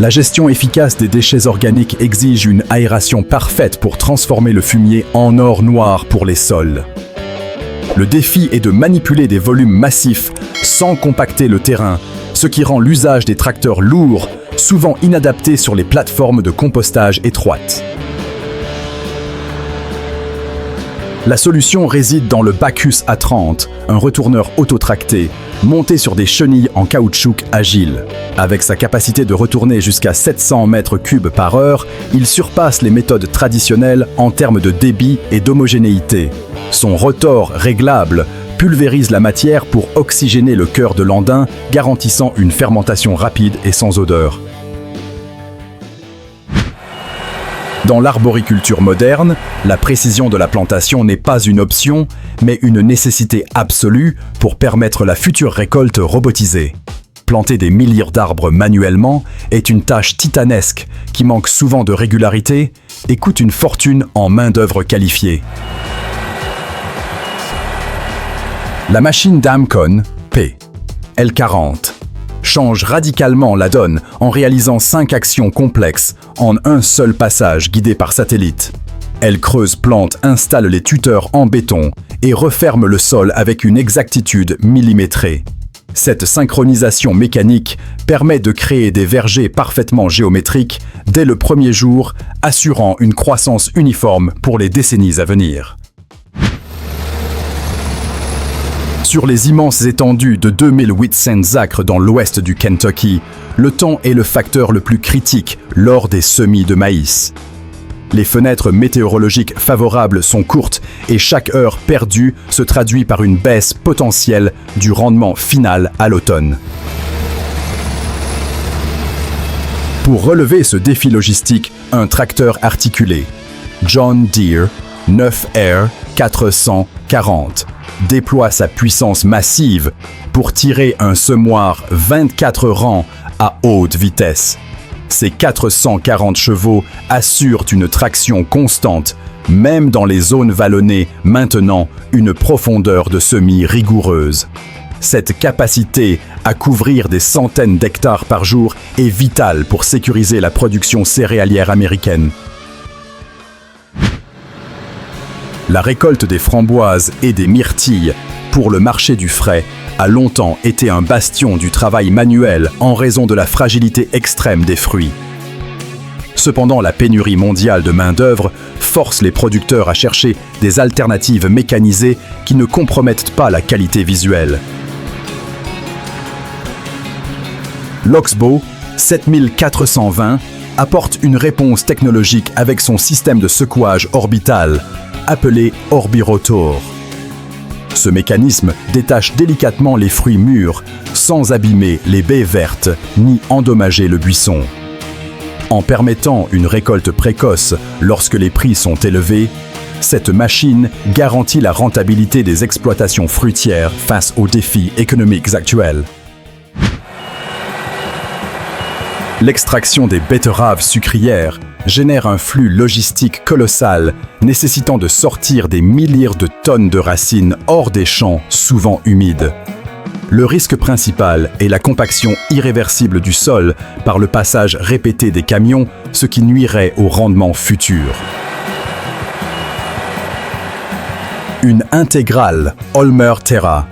La gestion efficace des déchets organiques exige une aération parfaite pour transformer le fumier en or noir pour les sols. Le défi est de manipuler des volumes massifs sans compacter le terrain, ce qui rend l'usage des tracteurs lourds souvent inadapté sur les plateformes de compostage étroites. La solution réside dans le Bacchus A30, un retourneur autotracté, monté sur des chenilles en caoutchouc agile. Avec sa capacité de retourner jusqu'à 700 mètres cubes par heure, il surpasse les méthodes traditionnelles en termes de débit et d'homogénéité. Son rotor réglable pulvérise la matière pour oxygéner le cœur de l'andin, garantissant une fermentation rapide et sans odeur. Dans l'arboriculture moderne, la précision de la plantation n'est pas une option, mais une nécessité absolue pour permettre la future récolte robotisée. Planter des milliers d'arbres manuellement est une tâche titanesque qui manque souvent de régularité et coûte une fortune en main-d'œuvre qualifiée. La machine Damcon P L40 change radicalement la donne en réalisant 5 actions complexes en un seul passage guidé par satellite. Elle creuse, plante, installe les tuteurs en béton et referme le sol avec une exactitude millimétrée. Cette synchronisation mécanique permet de créer des vergers parfaitement géométriques dès le premier jour, assurant une croissance uniforme pour les décennies à venir. Sur les immenses étendues de 2800 acres dans l'ouest du Kentucky, le temps est le facteur le plus critique lors des semis de maïs. Les fenêtres météorologiques favorables sont courtes et chaque heure perdue se traduit par une baisse potentielle du rendement final à l'automne. Pour relever ce défi logistique, un tracteur articulé, John Deere 9R 440, déploie sa puissance massive pour tirer un semoir 24 rangs à haute vitesse. Ces 440 chevaux assurent une traction constante, même dans les zones vallonnées maintenant une profondeur de semis rigoureuse. Cette capacité à couvrir des centaines d'hectares par jour est vitale pour sécuriser la production céréalière américaine. La récolte des framboises et des myrtilles pour le marché du frais a longtemps été un bastion du travail manuel en raison de la fragilité extrême des fruits. Cependant, la pénurie mondiale de main-d'œuvre force les producteurs à chercher des alternatives mécanisées qui ne compromettent pas la qualité visuelle. L'Oxbow 7420 apporte une réponse technologique avec son système de secouage orbital, appelé Orbirotor. Ce mécanisme détache délicatement les fruits mûrs, sans abîmer les baies vertes ni endommager le buisson. En permettant une récolte précoce lorsque les prix sont élevés, cette machine garantit la rentabilité des exploitations fruitières face aux défis économiques actuels. L'extraction des betteraves sucrières génère un flux logistique colossal, nécessitant de sortir des milliers de tonnes de racines hors des champs, souvent humides. Le risque principal est la compaction irréversible du sol par le passage répété des camions, ce qui nuirait au rendement futur. Une intégrale Olmer Terra.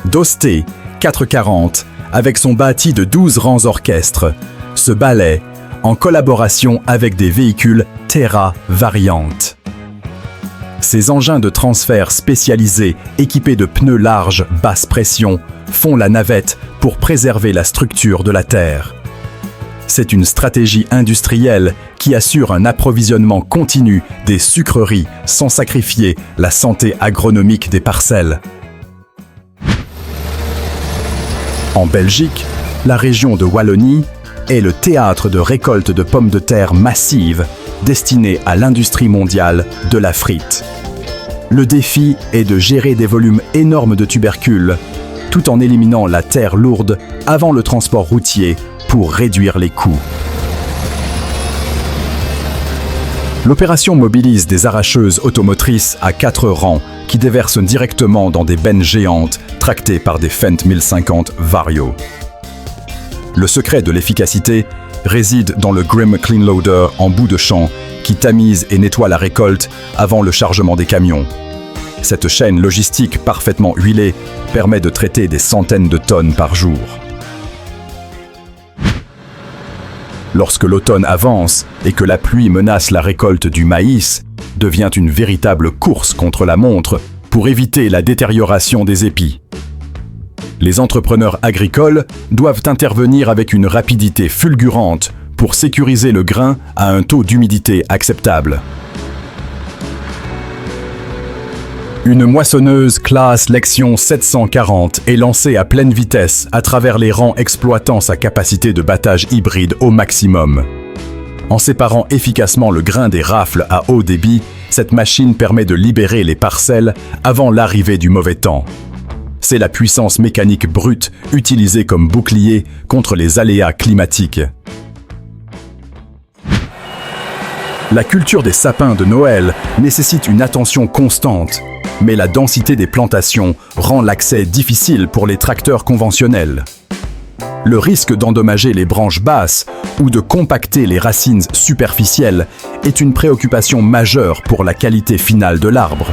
Dosté 440, avec son bâti de 12 rangs orchestres, se balaie en collaboration avec des véhicules Terra variantes. Ces engins de transfert spécialisés équipés de pneus larges basse pression font la navette pour préserver la structure de la terre. C'est une stratégie industrielle qui assure un approvisionnement continu des sucreries sans sacrifier la santé agronomique des parcelles. En Belgique, la région de Wallonie est le théâtre de récolte de pommes de terre massives destinées à l'industrie mondiale de la frite. Le défi est de gérer des volumes énormes de tubercules, tout en éliminant la terre lourde avant le transport routier pour réduire les coûts. L'opération mobilise des arracheuses automotrices à 4 rangs qui déversent directement dans des bennes géantes tractées par des Fendt 1050 Vario. Le secret de l'efficacité réside dans le Grim Clean Loader en bout de champ qui tamise et nettoie la récolte avant le chargement des camions. Cette chaîne logistique parfaitement huilée permet de traiter des centaines de tonnes par jour. Lorsque l'automne avance et que la pluie menace la récolte du maïs, devient une véritable course contre la montre pour éviter la détérioration des épis. Les entrepreneurs agricoles doivent intervenir avec une rapidité fulgurante pour sécuriser le grain à un taux d'humidité acceptable. Une moissonneuse classe Lexion 740 est lancée à pleine vitesse à travers les rangs exploitant sa capacité de battage hybride au maximum. En séparant efficacement le grain des rafles à haut débit, cette machine permet de libérer les parcelles avant l'arrivée du mauvais temps. C'est la puissance mécanique brute utilisée comme bouclier contre les aléas climatiques. La culture des sapins de Noël nécessite une attention constante, mais la densité des plantations rend l'accès difficile pour les tracteurs conventionnels. Le risque d'endommager les branches basses ou de compacter les racines superficielles est une préoccupation majeure pour la qualité finale de l'arbre.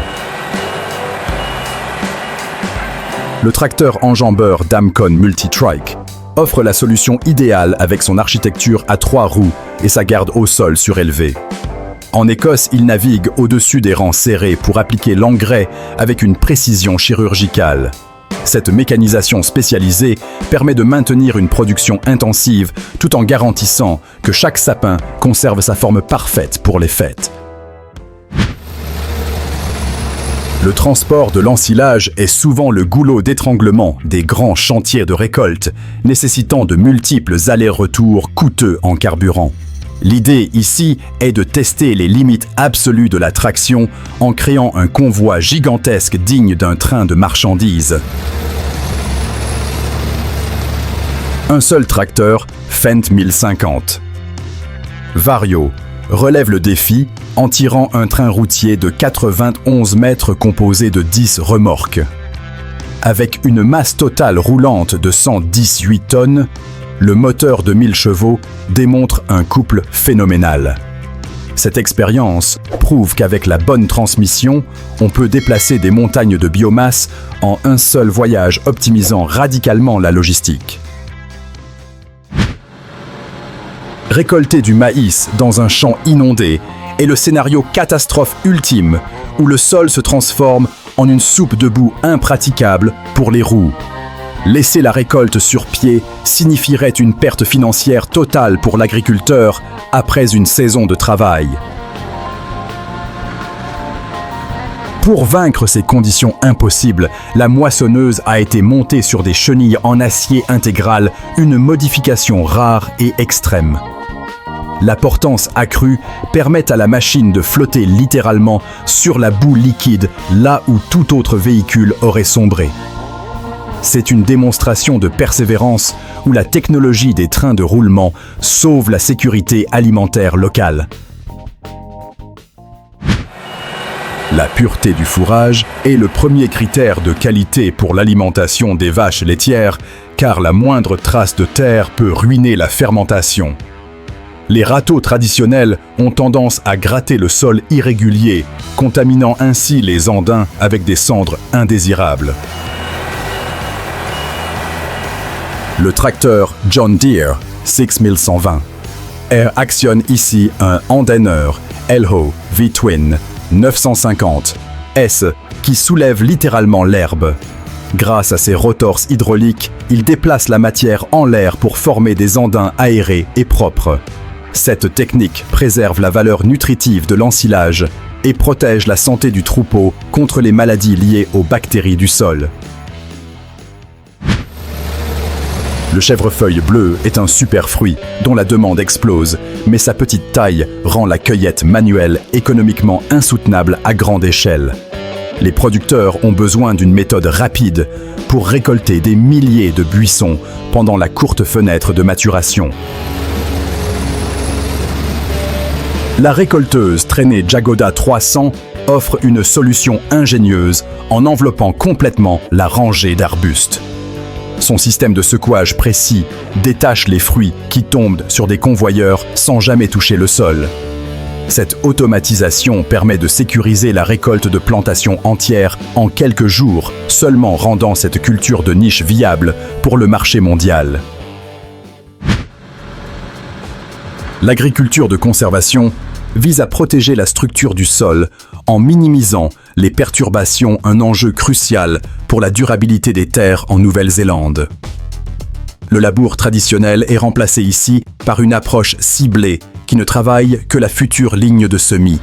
Le tracteur enjambeur Damcon Multitrike offre la solution idéale avec son architecture à 3 roues et sa garde au sol surélevée. En Écosse, il navigue au-dessus des rangs serrés pour appliquer l'engrais avec une précision chirurgicale. Cette mécanisation spécialisée permet de maintenir une production intensive tout en garantissant que chaque sapin conserve sa forme parfaite pour les fêtes. Le transport de l'ensilage est souvent le goulot d'étranglement des grands chantiers de récolte, nécessitant de multiples allers-retours coûteux en carburant. L'idée ici est de tester les limites absolues de la traction en créant un convoi gigantesque digne d'un train de marchandises. Un seul tracteur, Fendt 1050. Vario relève le défi en tirant un train routier de 91 mètres composé de 10 remorques. Avec une masse totale roulante de 118 tonnes, le moteur de 1000 chevaux démontre un couple phénoménal. Cette expérience prouve qu'avec la bonne transmission, on peut déplacer des montagnes de biomasse en un seul voyage, optimisant radicalement la logistique. Récolter du maïs dans un champ inondé est le scénario catastrophe ultime où le sol se transforme en une soupe de boue impraticable pour les roues. Laisser la récolte sur pied signifierait une perte financière totale pour l'agriculteur après une saison de travail. Pour vaincre ces conditions impossibles, la moissonneuse a été montée sur des chenilles en acier intégral, une modification rare et extrême. La portance accrue permet à la machine de flotter littéralement sur la boue liquide là où tout autre véhicule aurait sombré. C'est une démonstration de persévérance où la technologie des trains de roulement sauve la sécurité alimentaire locale. La pureté du fourrage est le premier critère de qualité pour l'alimentation des vaches laitières, car la moindre trace de terre peut ruiner la fermentation. Les râteaux traditionnels ont tendance à gratter le sol irrégulier, contaminant ainsi les andins avec des cendres indésirables. Le tracteur John Deere 6120 actionne ici un Andener Elho V-Twin 950 S qui soulève littéralement l'herbe. Grâce à ses rotors hydrauliques, il déplace la matière en l'air pour former des andins aérés et propres. Cette technique préserve la valeur nutritive de l'ensilage et protège la santé du troupeau contre les maladies liées aux bactéries du sol. Le chèvrefeuille bleu est un super fruit dont la demande explose, mais sa petite taille rend la cueillette manuelle économiquement insoutenable à grande échelle. Les producteurs ont besoin d'une méthode rapide pour récolter des milliers de buissons pendant la courte fenêtre de maturation. La récolteuse traînée Jagoda 300 offre une solution ingénieuse en enveloppant complètement la rangée d'arbustes. Son système de secouage précis détache les fruits qui tombent sur des convoyeurs sans jamais toucher le sol. Cette automatisation permet de sécuriser la récolte de plantations entières en quelques jours, seulement rendant cette culture de niche viable pour le marché mondial. L'agriculture de conservation vise à protéger la structure du sol en minimisant les perturbations, un enjeu crucial pour la durabilité des terres en Nouvelle-Zélande. Le labour traditionnel est remplacé ici par une approche ciblée qui ne travaille que la future ligne de semis.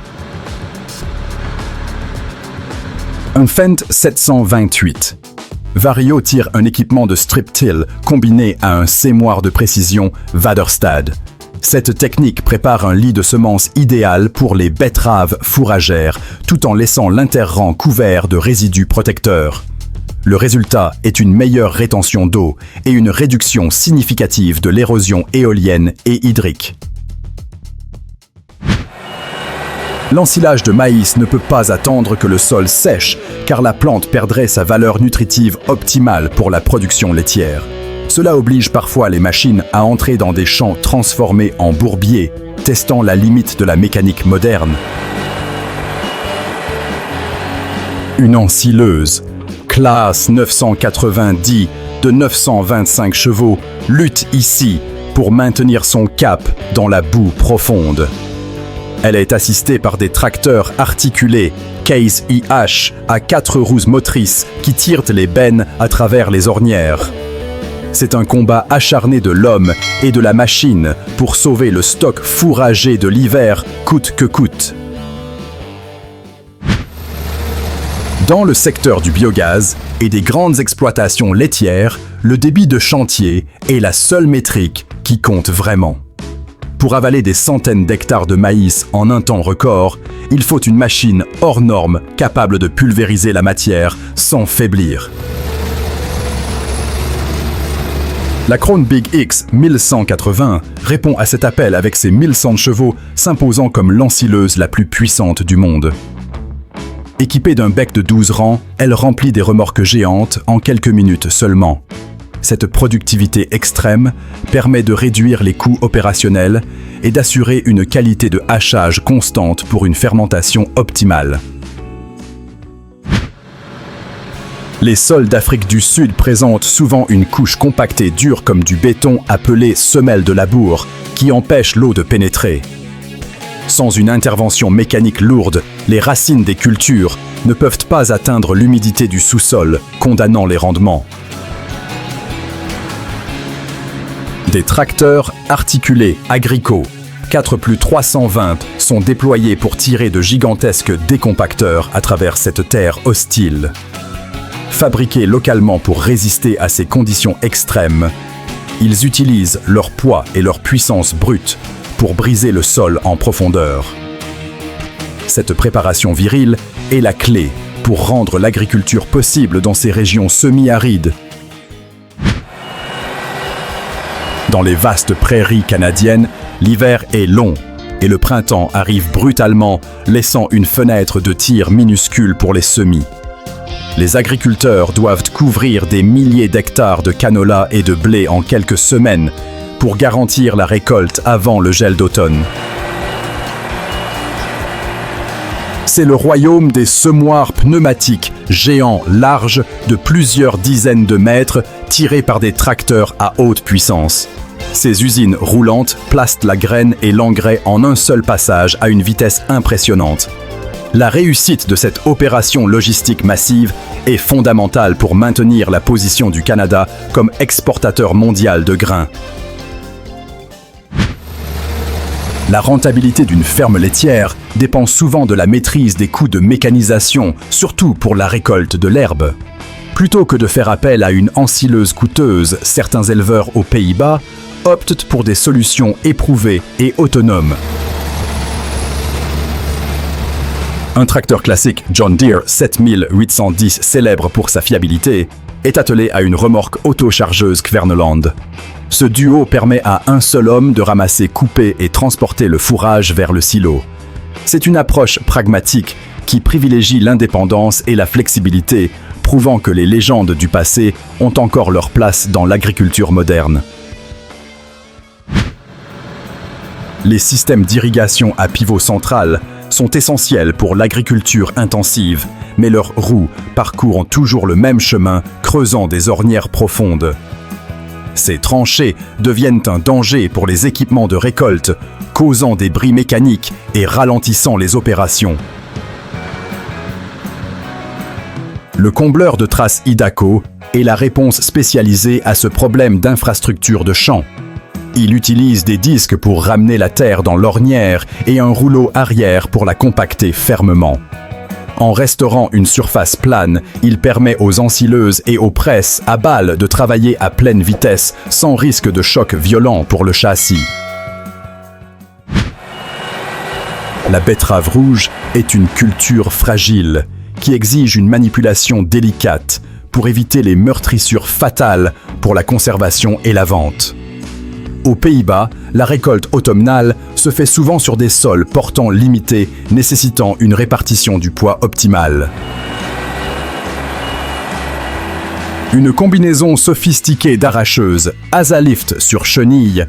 Un Fendt 728. Vario tire un équipement de strip-till combiné à un sémoir de précision Vaderstad. Cette technique prépare un lit de semences idéal pour les betteraves fourragères, tout en laissant l'interrang couvert de résidus protecteurs. Le résultat est une meilleure rétention d'eau et une réduction significative de l'érosion éolienne et hydrique. L'ensilage de maïs ne peut pas attendre que le sol sèche, car la plante perdrait sa valeur nutritive optimale pour la production laitière. Cela oblige parfois les machines à entrer dans des champs transformés en bourbiers, testant la limite de la mécanique moderne. Une ensileuse, classe 990 de 925 chevaux, lutte ici pour maintenir son cap dans la boue profonde. Elle est assistée par des tracteurs articulés, Case IH, à 4 roues motrices qui tirent les bennes à travers les ornières. C'est un combat acharné de l'homme et de la machine pour sauver le stock fourragé de l'hiver, coûte que coûte. Dans le secteur du biogaz et des grandes exploitations laitières, le débit de chantier est la seule métrique qui compte vraiment. Pour avaler des centaines d'hectares de maïs en un temps record, il faut une machine hors norme capable de pulvériser la matière sans faiblir. La Krone Big X 1180 répond à cet appel avec ses 1100 chevaux, s'imposant comme l'ensileuse la plus puissante du monde. Équipée d'un bec de 12 rangs, elle remplit des remorques géantes en quelques minutes seulement. Cette productivité extrême permet de réduire les coûts opérationnels et d'assurer une qualité de hachage constante pour une fermentation optimale. Les sols d'Afrique du Sud présentent souvent une couche compactée dure comme du béton appelée semelle de labour, qui empêche l'eau de pénétrer. Sans une intervention mécanique lourde, les racines des cultures ne peuvent pas atteindre l'humidité du sous-sol, condamnant les rendements. Des tracteurs articulés Agrico 4+320 sont déployés pour tirer de gigantesques décompacteurs à travers cette terre hostile. Fabriqués localement pour résister à ces conditions extrêmes, ils utilisent leur poids et leur puissance brute pour briser le sol en profondeur. Cette préparation virile est la clé pour rendre l'agriculture possible dans ces régions semi-arides. Dans les vastes prairies canadiennes, l'hiver est long et le printemps arrive brutalement, laissant une fenêtre de tir minuscule pour les semis. Les agriculteurs doivent couvrir des milliers d'hectares de canola et de blé en quelques semaines pour garantir la récolte avant le gel d'automne. C'est le royaume des semoirs pneumatiques géants larges de plusieurs dizaines de mètres tirés par des tracteurs à haute puissance. Ces usines roulantes placent la graine et l'engrais en un seul passage à une vitesse impressionnante. La réussite de cette opération logistique massive est fondamentale pour maintenir la position du Canada comme exportateur mondial de grains. La rentabilité d'une ferme laitière dépend souvent de la maîtrise des coûts de mécanisation, surtout pour la récolte de l'herbe. Plutôt que de faire appel à une ensileuse coûteuse, certains éleveurs aux Pays-Bas optent pour des solutions éprouvées et autonomes. Un tracteur classique John Deere 7810, célèbre pour sa fiabilité, est attelé à une remorque autochargeuse Kverneland. Ce duo permet à un seul homme de ramasser, couper et transporter le fourrage vers le silo. C'est une approche pragmatique qui privilégie l'indépendance et la flexibilité, prouvant que les légendes du passé ont encore leur place dans l'agriculture moderne. Les systèmes d'irrigation à pivot central sont essentiels pour l'agriculture intensive, mais leurs roues parcourent toujours le même chemin, creusant des ornières profondes. Ces tranchées deviennent un danger pour les équipements de récolte, causant des bris mécaniques et ralentissant les opérations. Le combleur de traces Idaco est la réponse spécialisée à ce problème d'infrastructure de champ. Il utilise des disques pour ramener la terre dans l'ornière et un rouleau arrière pour la compacter fermement. En restaurant une surface plane, il permet aux ensileuses et aux presses à balles de travailler à pleine vitesse sans risque de choc violent pour le châssis. La betterave rouge est une culture fragile qui exige une manipulation délicate pour éviter les meurtrissures fatales pour la conservation et la vente. Aux Pays-Bas, la récolte automnale se fait souvent sur des sols portant limités, nécessitant une répartition du poids optimale. Une combinaison sophistiquée d'arracheuses, Azalift sur chenille,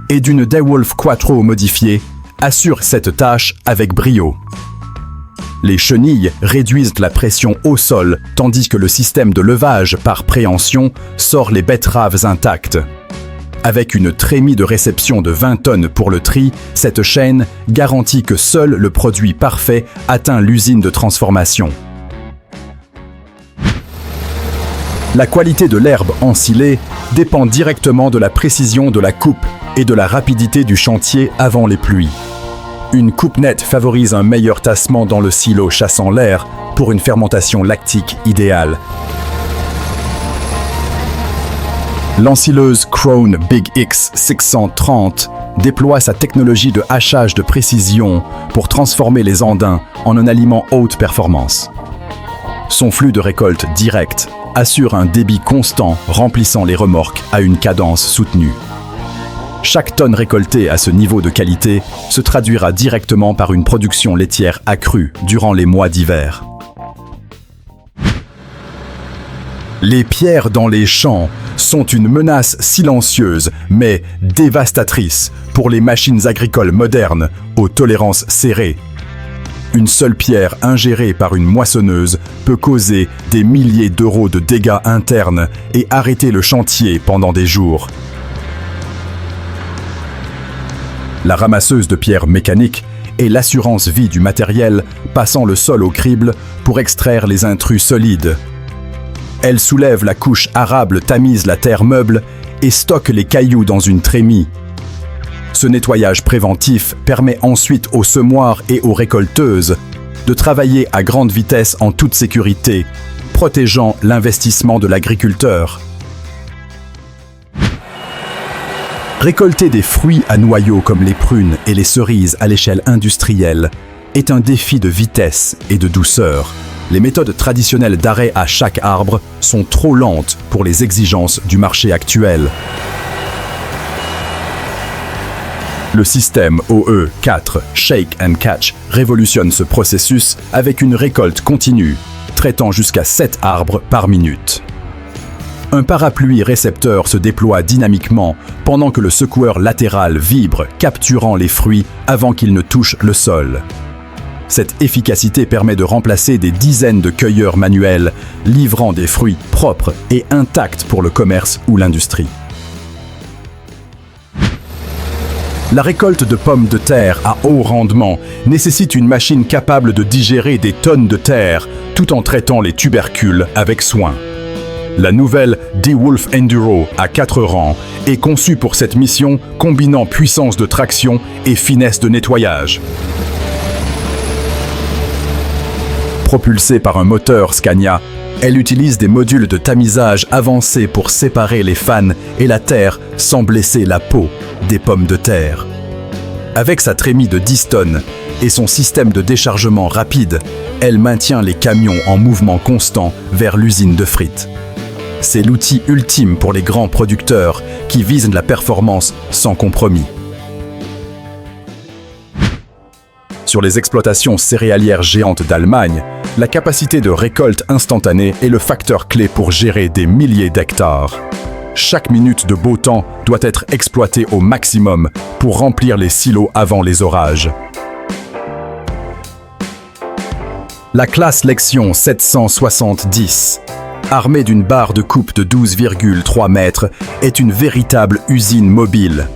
et d'une DeWolf Quattro modifiée assure cette tâche avec brio. Les chenilles réduisent la pression au sol, tandis que le système de levage par préhension sort les betteraves intactes. Avec une trémie de réception de 20 tonnes pour le tri, cette chaîne garantit que seul le produit parfait atteint l'usine de transformation. La qualité de l'herbe ensilée dépend directement de la précision de la coupe et de la rapidité du chantier avant les pluies. Une coupe nette favorise un meilleur tassement dans le silo chassant l'air pour une fermentation lactique idéale. L'ensileuse Krone Big X 630 déploie sa technologie de hachage de précision pour transformer les andins en un aliment haute performance. Son flux de récolte direct assure un débit constant remplissant les remorques à une cadence soutenue. Chaque tonne récoltée à ce niveau de qualité se traduira directement par une production laitière accrue durant les mois d'hiver. Les pierres dans les champs sont une menace silencieuse mais dévastatrice pour les machines agricoles modernes aux tolérances serrées. Une seule pierre ingérée par une moissonneuse peut causer des milliers d'euros de dégâts internes et arrêter le chantier pendant des jours. La ramasseuse de pierres mécanique est l'assurance vie du matériel passant le sol au crible pour extraire les intrus solides. Elle soulève la couche arable, tamise la terre meuble et stocke les cailloux dans une trémie. Ce nettoyage préventif permet ensuite aux semoirs et aux récolteuses de travailler à grande vitesse en toute sécurité, protégeant l'investissement de l'agriculteur. Récolter des fruits à noyaux comme les prunes et les cerises à l'échelle industrielle est un défi de vitesse et de douceur. Les méthodes traditionnelles d'arrêt à chaque arbre sont trop lentes pour les exigences du marché actuel. Le système OE4 Shake and Catch révolutionne ce processus avec une récolte continue, traitant jusqu'à 7 arbres par minute. Un parapluie récepteur se déploie dynamiquement pendant que le secoueur latéral vibre, capturant les fruits avant qu'ils ne touchent le sol. Cette efficacité permet de remplacer des dizaines de cueilleurs manuels, livrant des fruits propres et intacts pour le commerce ou l'industrie. La récolte de pommes de terre à haut rendement nécessite une machine capable de digérer des tonnes de terre tout en traitant les tubercules avec soin. La nouvelle DeWolf Enduro à 4 rangs est conçue pour cette mission, combinant puissance de traction et finesse de nettoyage. Propulsée par un moteur Scania, elle utilise des modules de tamisage avancés pour séparer les fans et la terre sans blesser la peau des pommes de terre. Avec sa trémie de 10 tonnes et son système de déchargement rapide, elle maintient les camions en mouvement constant vers l'usine de frites. C'est l'outil ultime pour les grands producteurs qui visent la performance sans compromis. Sur les exploitations céréalières géantes d'Allemagne, la capacité de récolte instantanée est le facteur clé pour gérer des milliers d'hectares. Chaque minute de beau temps doit être exploitée au maximum pour remplir les silos avant les orages. La classe Lexion 770, armée d'une barre de coupe de 12,3 mètres, est une véritable usine mobile.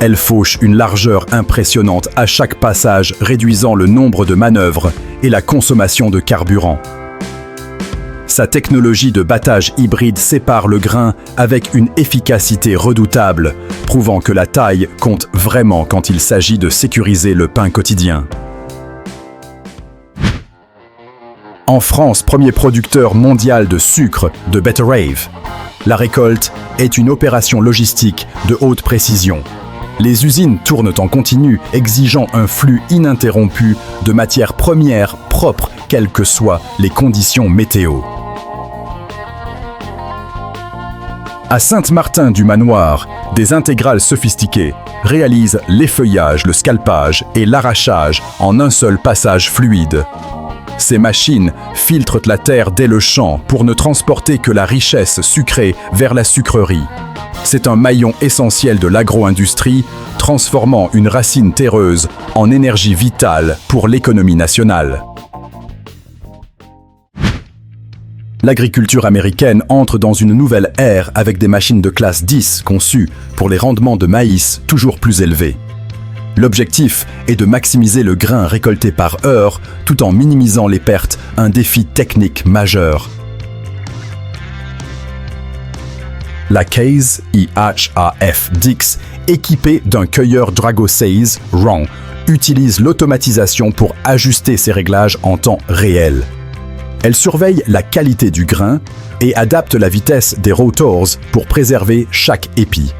Elle fauche une largeur impressionnante à chaque passage, réduisant le nombre de manœuvres et la consommation de carburant. Sa technologie de battage hybride sépare le grain avec une efficacité redoutable, prouvant que la taille compte vraiment quand il s'agit de sécuriser le pain quotidien. En France, premier producteur mondial de sucre de betterave, la récolte est une opération logistique de haute précision. Les usines tournent en continu, exigeant un flux ininterrompu de matières premières propres, quelles que soient les conditions météo. À Sainte-Martin-du-Manoir, des intégrales sophistiquées réalisent l'effeuillage, le scalpage et l'arrachage en un seul passage fluide. Ces machines filtrent la terre dès le champ pour ne transporter que la richesse sucrée vers la sucrerie. C'est un maillon essentiel de l'agro-industrie, transformant une racine terreuse en énergie vitale pour l'économie nationale. L'agriculture américaine entre dans une nouvelle ère avec des machines de classe 10 conçues pour les rendements de maïs toujours plus élevés. L'objectif est de maximiser le grain récolté par heure tout en minimisant les pertes, un défi technique majeur. La Case IHAF-Dix, équipée d'un cueilleur Drago-Seize RON, utilise l'automatisation pour ajuster ses réglages en temps réel. Elle surveille la qualité du grain et adapte la vitesse des rotors pour préserver chaque épi.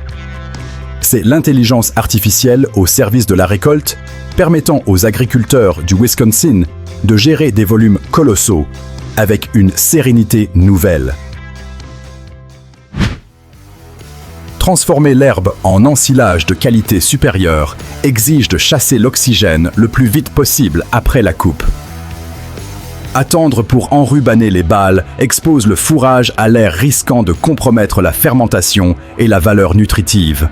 C'est l'intelligence artificielle au service de la récolte, permettant aux agriculteurs du Wisconsin de gérer des volumes colossaux avec une sérénité nouvelle. Transformer l'herbe en ensilage de qualité supérieure exige de chasser l'oxygène le plus vite possible après la coupe. Attendre pour enrubanner les balles expose le fourrage à l'air risquant de compromettre la fermentation et la valeur nutritive.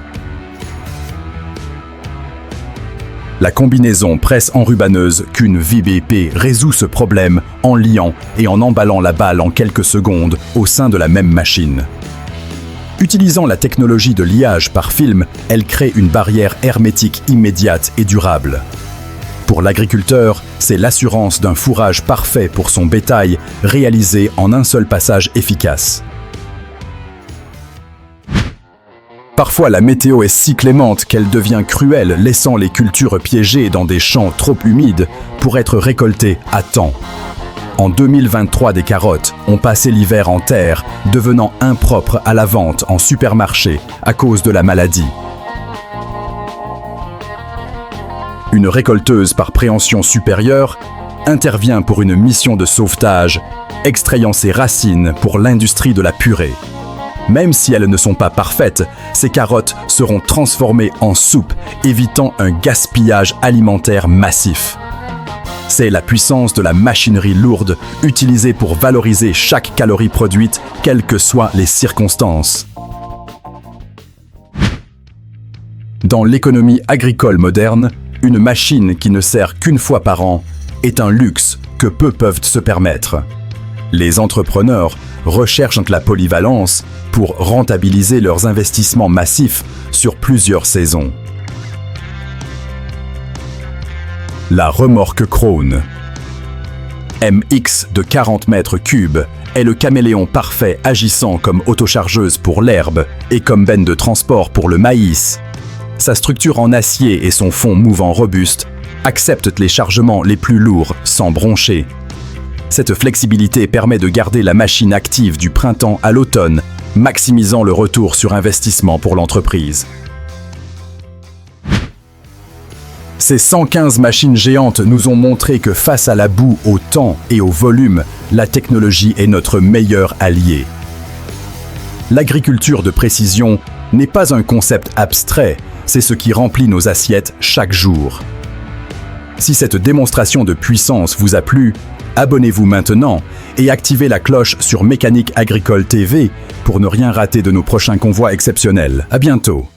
La combinaison presse-enrubaneuse qu'une VBP résout ce problème en liant et en emballant la balle en quelques secondes au sein de la même machine. Utilisant la technologie de liage par film, elle crée une barrière hermétique immédiate et durable. Pour l'agriculteur, c'est l'assurance d'un fourrage parfait pour son bétail, réalisé en un seul passage efficace. Parfois, la météo est si clémente qu'elle devient cruelle, laissant les cultures piégées dans des champs trop humides pour être récoltées à temps. En 2023, des carottes ont passé l'hiver en terre, devenant impropres à la vente en supermarché à cause de la maladie. Une récolteuse par préhension supérieure intervient pour une mission de sauvetage, extrayant ses racines pour l'industrie de la purée. Même si elles ne sont pas parfaites, ces carottes seront transformées en soupe, évitant un gaspillage alimentaire massif. C'est la puissance de la machinerie lourde, utilisée pour valoriser chaque calorie produite, quelles que soient les circonstances. Dans l'économie agricole moderne, une machine qui ne sert qu'une fois par an est un luxe que peu peuvent se permettre. Les entrepreneurs recherchent la polyvalence pour rentabiliser leurs investissements massifs sur plusieurs saisons. La remorque Krone. MX de 40 mètres cubes est le caméléon parfait agissant comme autochargeuse pour l'herbe et comme benne de transport pour le maïs. Sa structure en acier et son fond mouvant robuste acceptent les chargements les plus lourds sans broncher. Cette flexibilité permet de garder la machine active du printemps à l'automne, maximisant le retour sur investissement pour l'entreprise. Ces 115 machines géantes nous ont montré que face à la boue, au temps et au volume, la technologie est notre meilleur allié. L'agriculture de précision n'est pas un concept abstrait, c'est ce qui remplit nos assiettes chaque jour. Si cette démonstration de puissance vous a plu, abonnez-vous maintenant et activez la cloche sur Mécanique Agricole TV pour ne rien rater de nos prochains convois exceptionnels. À bientôt.